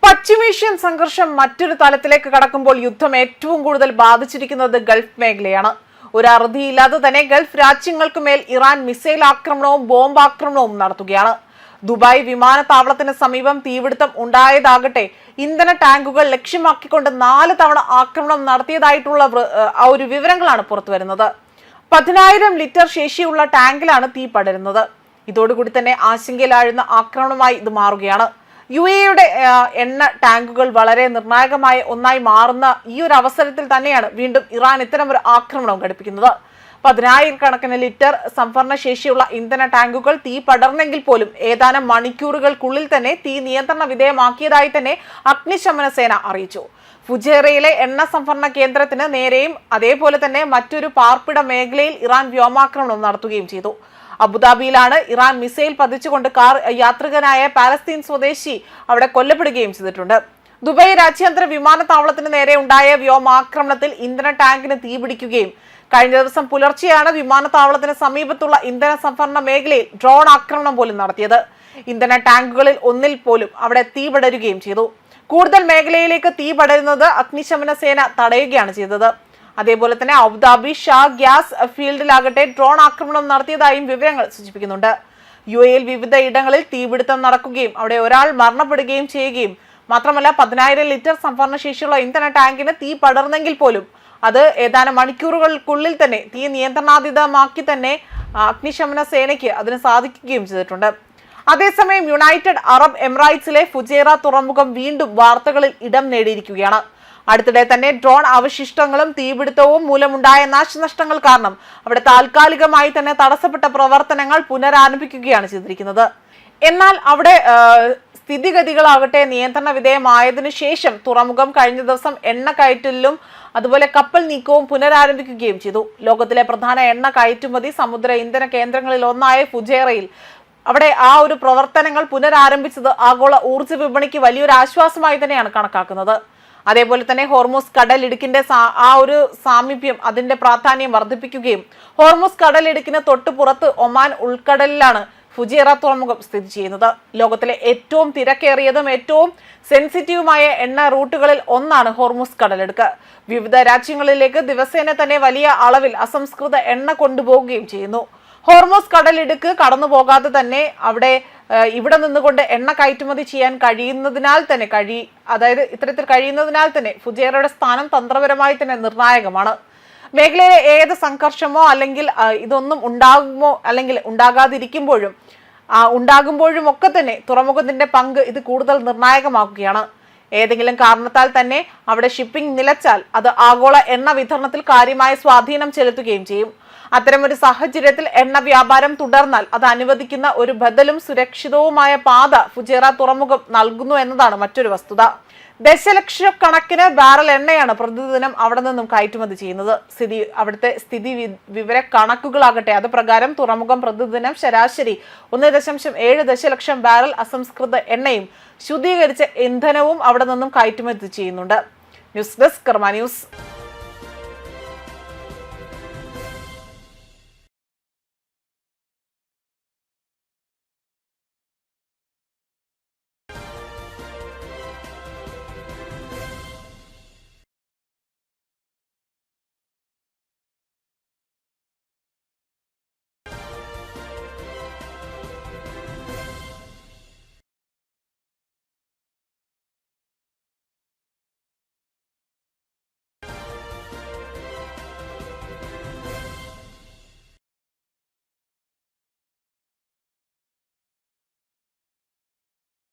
പശ്ചിമേഷ്യൻ സംഘർഷം മറ്റൊരു തലത്തിലേക്ക് കടക്കുമ്പോൾ യുദ്ധം ഏറ്റവും കൂടുതൽ ബാധിച്ചിരിക്കുന്നത് ഗൾഫ് മേഖലയാണ്. ഒരു അറുതിയില്ലാതെ തന്നെ ഗൾഫ് രാജ്യങ്ങൾക്ക് മേൽ ഇറാൻ മിസൈൽ ആക്രമണവും ബോംബ് ആക്രമണവും നടത്തുകയാണ്. ദുബായ് വിമാനത്താവളത്തിന് സമീപം തീപിടുത്തം ഉണ്ടായതാകട്ടെ ഇന്ധന ടാങ്കുകൾ ലക്ഷ്യമാക്കിക്കൊണ്ട് 4 തവണ ആക്രമണം നടത്തിയതായിട്ടുള്ള ഒരു വിവരങ്ങളാണ് പുറത്തുവരുന്നത്. 10,000 ലിറ്റർ ശേഷിയുള്ള ടാങ്കിലാണ് തീ പടരുന്നത്. ഇതോടുകൂടി തന്നെ ആശങ്കയിലാഴുന്ന ആക്രമണമായി ഇത് മാറുകയാണ്. UAE-യുടെ എണ്ണ ടാങ്കുകൾ വളരെ നിർണായകമായ ഒന്നായി മാറുന്ന ഈ ഒരു അവസരത്തിൽ തന്നെയാണ് വീണ്ടും ഇറാൻ ഇത്തരം ഒരു ആക്രമണം ഘടിപ്പിക്കുന്നത്. 10,000 ലിറ്റർ സംഭരണ ശേഷിയുള്ള ഇന്ധന ടാങ്കുകൾ തീ പടർന്നെങ്കിൽ പോലും ഏതാനും മണിക്കൂറുകൾക്കുള്ളിൽ തന്നെ തീ നിയന്ത്രണ വിധേയമാക്കിയതായി തന്നെ അഗ്നിശമന സേന അറിയിച്ചു. ഫുജേറയിലെ എണ്ണ സംഭരണ കേന്ദ്രത്തിന് നേരെയും അതേപോലെ തന്നെ മറ്റൊരു പാർപ്പിട മേഖലയിൽ ഇറാൻ വ്യോമാക്രമണം നടത്തുകയും ചെയ്തു. അബുദാബിയിലാണ് ഇറാൻ മിസൈൽ പതിച്ചുകൊണ്ട് കാർ യാത്രികനായ പാലസ്തീൻ സ്വദേശി അവിടെ കൊല്ലപ്പെടുകയും ചെയ്തിട്ടുണ്ട്. ദുബായ് രാജ്യാന്തര വിമാനത്താവളത്തിന് നേരെ ഉണ്ടായ വ്യോമാക്രമണത്തിൽ ഇന്ധന ടാങ്കിന് തീപിടിക്കുകയും കഴിഞ്ഞ ദിവസം പുലർച്ചെയാണ് വിമാനത്താവളത്തിന് സമീപത്തുള്ള ഇന്ധന സംഭരണ മേഖലയിൽ ഡ്രോൺ ആക്രമണം പോലും നടത്തിയത്. ഇന്ധന ടാങ്കുകളിൽ ഒന്നിൽ പോലും അവിടെ തീ പടരുകയും ചെയ്തു. കൂടുതൽ മേഖലയിലേക്ക് തീ പടരുന്നത് അഗ്നിശമന സേന തടയുകയാണ് ചെയ്തത്. അതേപോലെ തന്നെ അബുദാബി ഷാ ഗ്യാസ് ഫീൽഡിലാകട്ടെ ഡ്രോൺ ആക്രമണം നടത്തിയതായും വിവരങ്ങൾ സൂചിപ്പിക്കുന്നുണ്ട്. UAE-യിൽ വിവിധ ഇടങ്ങളിൽ തീപിടുത്തം നടക്കുകയും അവിടെ ഒരാൾ മരണപ്പെടുകയും ചെയ്യുകയും മാത്രമല്ല 10,000 ലിറ്റർ സംഭരണ ശേഷിയുള്ള ഇന്ധന ടാങ്കിന് തീ പടർന്നെങ്കിൽ പോലും അത് ഏതാനും മണിക്കൂറുകൾക്കുള്ളിൽ തന്നെ തീ നിയന്ത്രണാതീതമാക്കി തന്നെ അഗ്നിശമന സേനയ്ക്ക് അതിന് സാധിക്കുകയും ചെയ്തിട്ടുണ്ട്. അതേസമയം യുണൈറ്റഡ് അറബ് എമിറേറ്റ്സിലെ ഫുജൈറ തുറമുഖം വീണ്ടും വാർത്തകളിൽ ഇടം നേടിയിരിക്കുകയാണ്. അടുത്തിടെ തന്നെ ഡ്രോൺ അവശിഷ്ടങ്ങളും തീപിടുത്തവും മൂലമുണ്ടായ നാശനഷ്ടങ്ങൾ കാരണം അവിടെ താൽക്കാലികമായി തന്നെ തടസ്സപ്പെട്ട പ്രവർത്തനങ്ങൾ പുനരാരംഭിക്കുകയാണ് ചെയ്തിരിക്കുന്നത്. എന്നാൽ അവിടെ സ്ഥിതിഗതികളാകട്ടെ നിയന്ത്രണ വിധേയമായതിനു ശേഷം തുറമുഖം കഴിഞ്ഞ ദിവസം എണ്ണ കയറ്റലിലും അതുപോലെ കപ്പൽ നീക്കവും പുനരാരംഭിക്കുകയും ചെയ്തു. ലോകത്തിലെ പ്രധാന എണ്ണ കയറ്റുമതി സമുദ്ര ഇന്ധന കേന്ദ്രങ്ങളിൽ ഒന്നായ ഫുജൈറയിൽ അവിടെ ആ ഒരു പ്രവർത്തനങ്ങൾ പുനരാരംഭിച്ചത് ആഗോള ഊർജ്ജ വിപണിക്ക് വലിയൊരു ആശ്വാസമായി തന്നെയാണ് കണക്കാക്കുന്നത്. അതേപോലെ തന്നെ ഹോർമൂസ് കടലിടുക്കിന്റെ ആ ഒരു സാമീപ്യം അതിന്റെ പ്രാധാന്യം വർദ്ധിപ്പിക്കുകയും ഹോർമൂസ് കടലിടുക്കിന് തൊട്ടു പുറത്ത് ഒമാൻ ഉൾക്കടലിലാണ് ഫുജൈറ തുറമുഖം സ്ഥിതി ചെയ്യുന്നത്. ലോകത്തിലെ ഏറ്റവും തിരക്കേറിയതും ഏറ്റവും സെൻസിറ്റീവുമായ എണ്ണ റൂട്ടുകളിൽ ഒന്നാണ് ഹോർമൂസ് കടലിടുക്ക്. വിവിധ രാജ്യങ്ങളിലേക്ക് ദിവസേന തന്നെ വലിയ അളവിൽ അസംസ്കൃത എണ്ണ കൊണ്ടുപോകുകയും ചെയ്യുന്നു. ഹോർമൂസ് കടലിടുക്ക് കടന്നു പോകാതെ തന്നെ ഇവിടെ നിന്നുകൊണ്ട് എണ്ണ കയറ്റുമതി ചെയ്യാൻ കഴിയുന്നതിനാൽ തന്നെ ഫുജൈറയുടെ സ്ഥാനം തന്ത്രപരമായി തന്നെ നിർണായകമാണ്. മേഖലയിലെ ഏത് സംഘർഷമോ അല്ലെങ്കിൽ ഇതൊന്നും ഉണ്ടാകുമോ അല്ലെങ്കിൽ ഉണ്ടാകുമ്പോഴും ഒക്കെ തന്നെ തുറമുഖത്തിന്റെ പങ്ക് ഇത് കൂടുതൽ നിർണായകമാക്കുകയാണ്. ഏതെങ്കിലും കാരണത്താൽ തന്നെ അവിടെ ഷിപ്പിംഗ് നിലച്ചാൽ അത് ആഗോള എണ്ണ വിതരണത്തിൽ കാര്യമായ സ്വാധീനം ചെലുത്തുകയും ചെയ്യും. അത്തരമൊരു സാഹചര്യത്തിൽ എണ്ണ വ്യാപാരം തുടർന്നാൽ അത് അനുവദിക്കുന്ന ഒരു ബദലും സുരക്ഷിതവുമായ പാത ഫുജൈറ തുറമുഖം നൽകുന്നു എന്നതാണ് മറ്റൊരു വസ്തുത. ദശലക്ഷക്കണക്കിന് ബാരൽ എണ്ണയാണ് പ്രതിദിനം അവിടെ നിന്നും കയറ്റുമതി ചെയ്യുന്നത്. അവിടുത്തെ സ്ഥിതി വിവര കണക്കുകളാകട്ടെ അത് പ്രകാരം തുറമുഖം പ്രതിദിനം ശരാശരി 1.7 ദശലക്ഷം ബാരൽ അസംസ്കൃത എണ്ണയും ശുദ്ധീകരിച്ച ഇന്ധനവും അവിടെ നിന്നും കയറ്റുമതി ചെയ്യുന്നുണ്ട്. ന്യൂസ് ഡെസ്ക് കർമ്മ ന്യൂസ്.